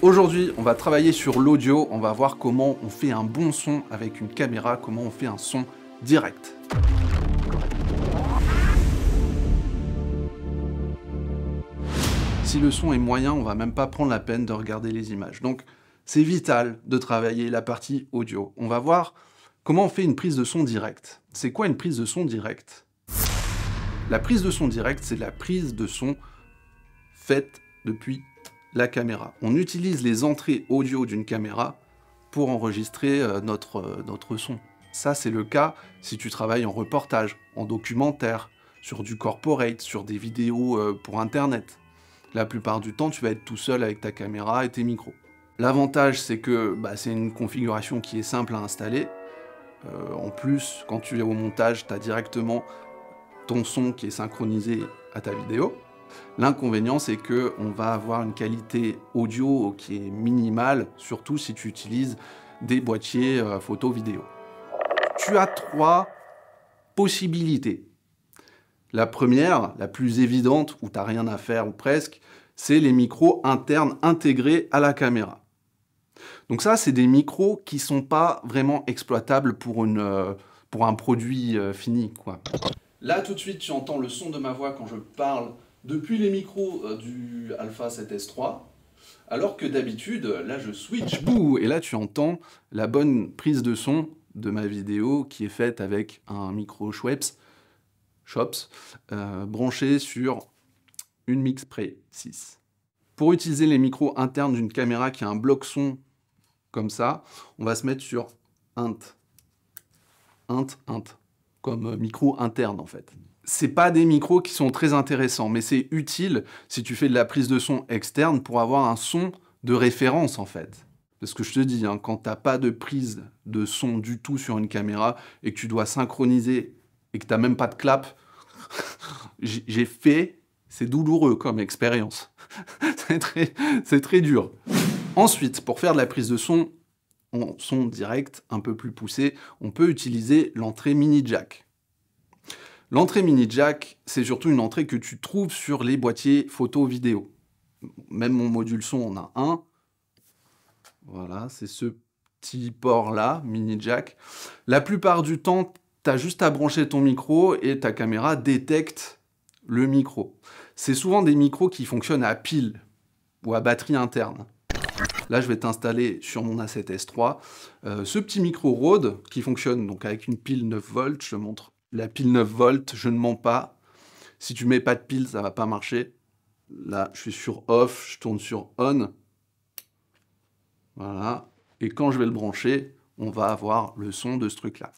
Aujourd'hui, on va travailler sur l'audio, on va voir comment on fait un bon son avec une caméra, comment on fait un son direct. Si le son est moyen, on va même pas prendre la peine de regarder les images. Donc, c'est vital de travailler la partie audio. On va voir comment on fait une prise de son directe. C'est quoi une prise de son directe? La prise de son directe, c'est la prise de son faite depuis la caméra. On utilise les entrées audio d'une caméra pour enregistrer notre son. Ça, c'est le cas si tu travailles en reportage, en documentaire, sur du corporate, sur des vidéos pour Internet. La plupart du temps, tu vas être tout seul avec ta caméra et tes micros. L'avantage, c'est que c'est une configuration qui est simple à installer. En plus, quand tu es au montage, tu as directement ton son qui est synchronisé à ta vidéo. L'inconvénient, c'est qu'on va avoir une qualité audio qui est minimale, surtout si tu utilises des boîtiers photo-vidéo. Tu as 3 possibilités. La première, la plus évidente, où tu n'as rien à faire ou presque, c'est les micros internes intégrés à la caméra. Donc ça, c'est des micros qui ne sont pas vraiment exploitables pour un produit fini, quoi. Là, tout de suite, tu entends le son de ma voix quand je parle depuis les micros du Alpha 7S3, alors que d'habitude, là, je switch, bouh, et là, tu entends la bonne prise de son de ma vidéo qui est faite avec un micro Schweppes, branché sur une MixPre 6. Pour utiliser les micros internes d'une caméra qui a un bloc son comme ça, on va se mettre sur int, comme micro interne en fait. C'est pas des micros qui sont très intéressants, mais c'est utile si tu fais de la prise de son externe pour avoir un son de référence en fait. Parce que je te dis, hein, quand t'as pas de prise de son du tout sur une caméra et que tu dois synchroniser et que t'as même pas de clap, j'ai fait, c'est douloureux comme expérience. c'est très dur. Ensuite, pour faire de la prise de son en son direct, un peu plus poussé, on peut utiliser l'entrée mini jack. L'entrée mini jack, c'est surtout une entrée que tu trouves sur les boîtiers photo-vidéo. Même mon module son en a un. Voilà, c'est ce petit port-là, mini jack. La plupart du temps, tu as juste à brancher ton micro et ta caméra détecte le micro. C'est souvent des micros qui fonctionnent à pile ou à batterie interne. Là, je vais t'installer sur mon A7S3 ce petit micro Rode qui fonctionne donc avec une pile 9 volts. Je te montre la pile 9 volts, je ne mens pas. Si tu mets pas de pile, ça va pas marcher. Là, je suis sur off, je tourne sur on. Voilà. Et quand je vais le brancher, on va avoir le son de ce truc-là.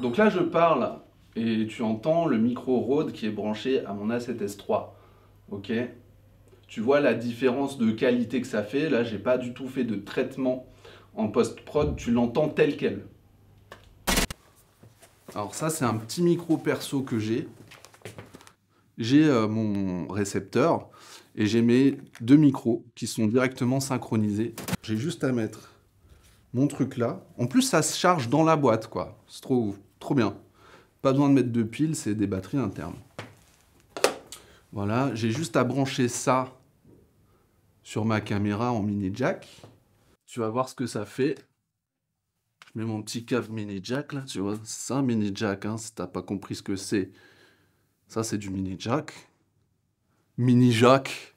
Donc là, je parle et tu entends le micro Rode qui est branché à mon A7S3. Ok ? Tu vois la différence de qualité que ça fait. Là, j'ai pas du tout fait de traitement en post-prod. Tu l'entends tel quel. Alors ça, c'est un petit micro perso que j'ai. J'ai mon récepteur et j'ai mes 2 micros qui sont directement synchronisés. J'ai juste à mettre mon truc là. En plus, ça se charge dans la boîte, quoi. C'est trop bien. Pas besoin de mettre de piles, c'est des batteries internes. Voilà, j'ai juste à brancher ça sur ma caméra en mini jack. Tu vas voir ce que ça fait. Je mets mon petit câble mini jack là, tu vois. C'est un mini jack, hein, si t'as pas compris ce que c'est. Ça, c'est du mini jack. Mini jack.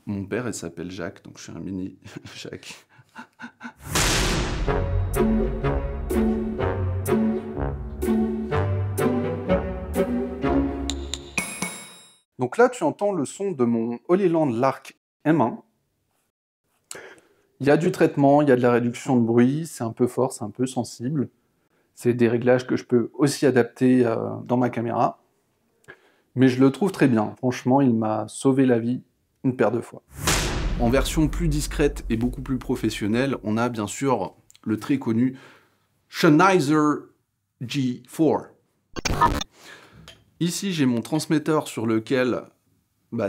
Mon père, il s'appelle Jacques, donc je suis un mini jack. Donc là, tu entends le son de mon Holyland Lark M1. Il y a du traitement, il y a de la réduction de bruit, c'est un peu fort, c'est un peu sensible. C'est des réglages que je peux aussi adapter dans ma caméra. Mais je le trouve très bien. Franchement, il m'a sauvé la vie une paire de fois. En version plus discrète et beaucoup plus professionnelle, on a bien sûr le très connu Sennheiser G4. Ici, j'ai mon transmetteur sur lequel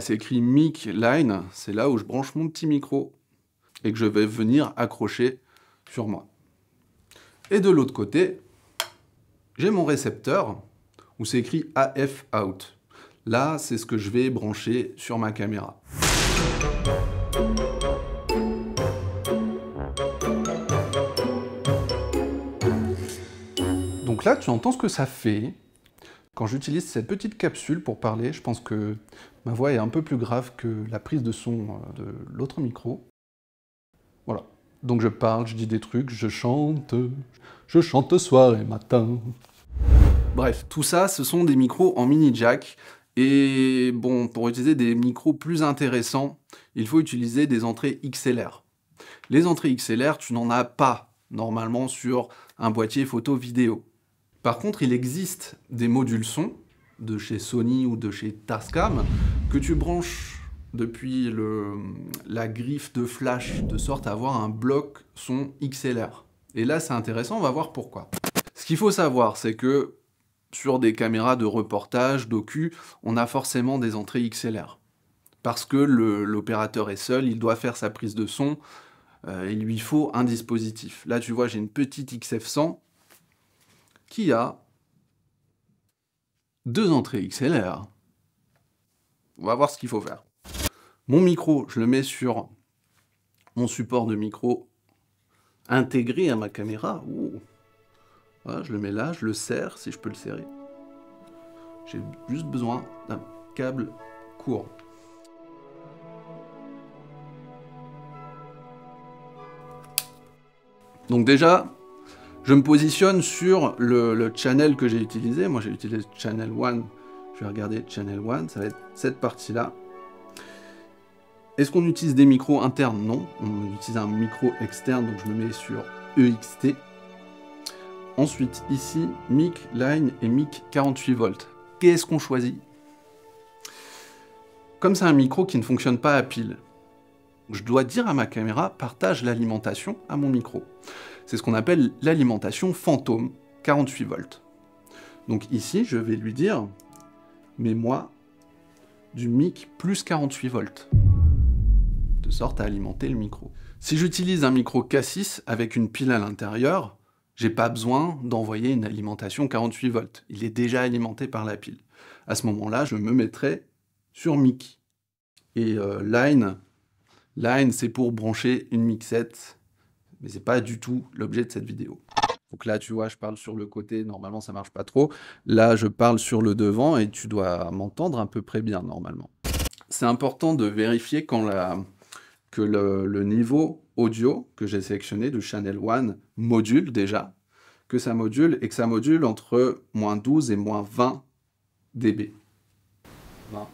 c'est écrit Mic Line. C'est là où je branche mon petit micro et que je vais venir accrocher sur moi. Et de l'autre côté, j'ai mon récepteur où c'est écrit AF out. Là, c'est ce que je vais brancher sur ma caméra. Donc là, tu entends ce que ça fait. Quand j'utilise cette petite capsule pour parler, je pense que ma voix est un peu plus grave que la prise de son de l'autre micro. Voilà. Donc je parle, je dis des trucs, je chante soir et matin. Bref, tout ça, ce sont des micros en mini jack. Et bon, pour utiliser des micros plus intéressants, il faut utiliser des entrées XLR. Les entrées XLR, tu n'en as pas normalement sur un boîtier photo vidéo. Par contre, il existe des modules son de chez Sony ou de chez Tascam que tu branches depuis la griffe de flash de sorte à avoir un bloc son XLR. Et là, c'est intéressant, on va voir pourquoi. Ce qu'il faut savoir, c'est que sur des caméras de reportage, docu, on a forcément des entrées XLR. Parce que l'opérateur est seul, il doit faire sa prise de son, il lui faut un dispositif. Là, tu vois, j'ai une petite XF100 qui a 2 entrées XLR. On va voir ce qu'il faut faire. Mon micro, je le mets sur mon support de micro intégré à ma caméra. Ouh. Voilà, je le mets là, je le serre, si je peux le serrer. J'ai juste besoin d'un câble court. Donc déjà, je me positionne sur le channel que j'ai utilisé. Moi, j'ai utilisé Channel 1. Je vais regarder Channel 1. Ça va être cette partie-là. Est-ce qu'on utilise des micros internes? Non. On utilise un micro externe. Donc, je me mets sur EXT. Ensuite, ici, mic, line et mic 48 volts. Qu'est-ce qu'on choisit? Comme c'est un micro qui ne fonctionne pas à pile, je dois dire à ma caméra, partage l'alimentation à mon micro. C'est ce qu'on appelle l'alimentation fantôme, 48 volts. Donc ici, je vais lui dire, mets-moi du mic plus 48 volts, de sorte à alimenter le micro. Si j'utilise un micro K6 avec une pile à l'intérieur, j'ai pas besoin d'envoyer une alimentation 48 volts. Il est déjà alimenté par la pile. À ce moment-là, je me mettrai sur mic. Et line, c'est pour brancher une mixette, mais c'est pas du tout l'objet de cette vidéo. Donc là, tu vois, je parle sur le côté, normalement ça marche pas trop. Là, je parle sur le devant et tu dois m'entendre à peu près bien, normalement. C'est important de vérifier que le niveau audio que j'ai sélectionné de Channel 1 module déjà, que ça module et que ça module entre -12 et -20 dB. 20.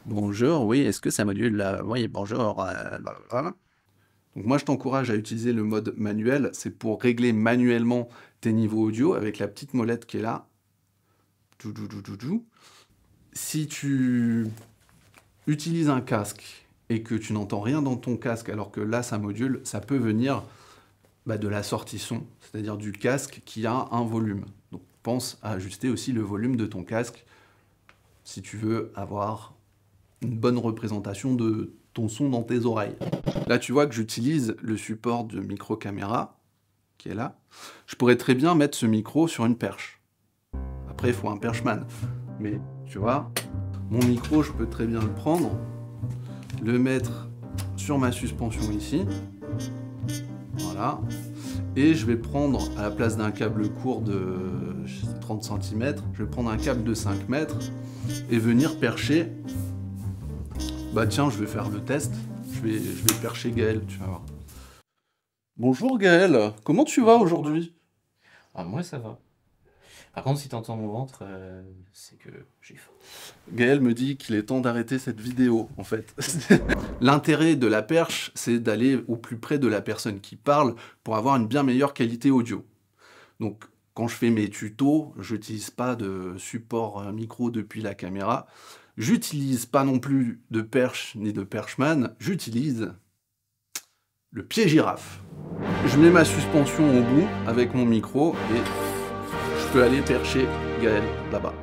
Bonjour, oui, est-ce que ça module? Oui, bonjour. Voilà. Donc moi, je t'encourage à utiliser le mode manuel. C'est pour régler manuellement tes niveaux audio avec la petite molette qui est là. Si tu utilises un casque et que tu n'entends rien dans ton casque, alors que là, ça module, ça peut venir de la sortie son, c'est-à-dire du casque qui a un volume. Donc pense à ajuster aussi le volume de ton casque si tu veux avoir une bonne représentation de ton son dans tes oreilles. Là, tu vois que j'utilise le support de micro-caméra, qui est là. Je pourrais très bien mettre ce micro sur une perche. Après, il faut un perchman. Mais, tu vois, mon micro, je peux très bien le prendre, le mettre sur ma suspension ici. Voilà. Et je vais prendre, à la place d'un câble court de 30 cm, je vais prendre un câble de 5 mètres et venir percher. Bah tiens, je vais faire le test. Je vais percher Gaël, tu vas voir. Bonjour Gaël, comment tu vas aujourd'hui? Ah, moi ça va. Par contre, si t'entends mon ventre, c'est que j'ai faim. Gaël me dit qu'il est temps d'arrêter cette vidéo, en fait. L'intérêt de la perche, c'est d'aller au plus près de la personne qui parle pour avoir une bien meilleure qualité audio. Donc, quand je fais mes tutos, je n'utilise pas de support micro depuis la caméra. J'utilise pas non plus de perche ni de perchman, j'utilise le pied girafe. Je mets ma suspension au bout avec mon micro et je peux aller percher Gaël là-bas.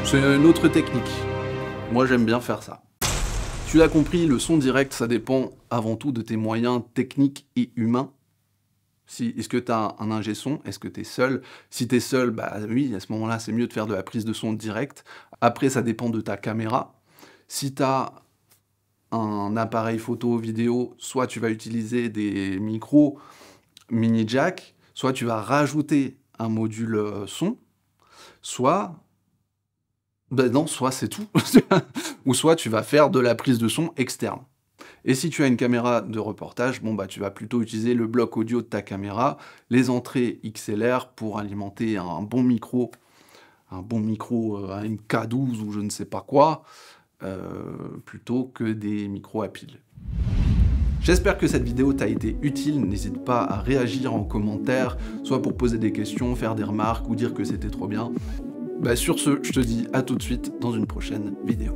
C'est une autre technique. Moi, j'aime bien faire ça. Tu l'as compris, le son direct, ça dépend avant tout de tes moyens techniques et humains. Est-ce que tu as un ingé son? Est-ce que tu es seul? Si tu es seul, bah oui, à ce moment-là, c'est mieux de faire de la prise de son directe. Après, ça dépend de ta caméra. Si tu as un appareil photo, vidéo, soit tu vas utiliser des micros mini jack, soit tu vas rajouter un module son, soit... Ben non, soit c'est tout. Ou soit tu vas faire de la prise de son externe. Et si tu as une caméra de reportage, bon bah tu vas plutôt utiliser le bloc audio de ta caméra, les entrées XLR pour alimenter un bon micro, à une K12 ou je ne sais pas quoi, plutôt que des micros à pile. J'espère que cette vidéo t'a été utile, n'hésite pas à réagir en commentaire, soit pour poser des questions, faire des remarques ou dire que c'était trop bien. Bah sur ce, je te dis à tout de suite dans une prochaine vidéo.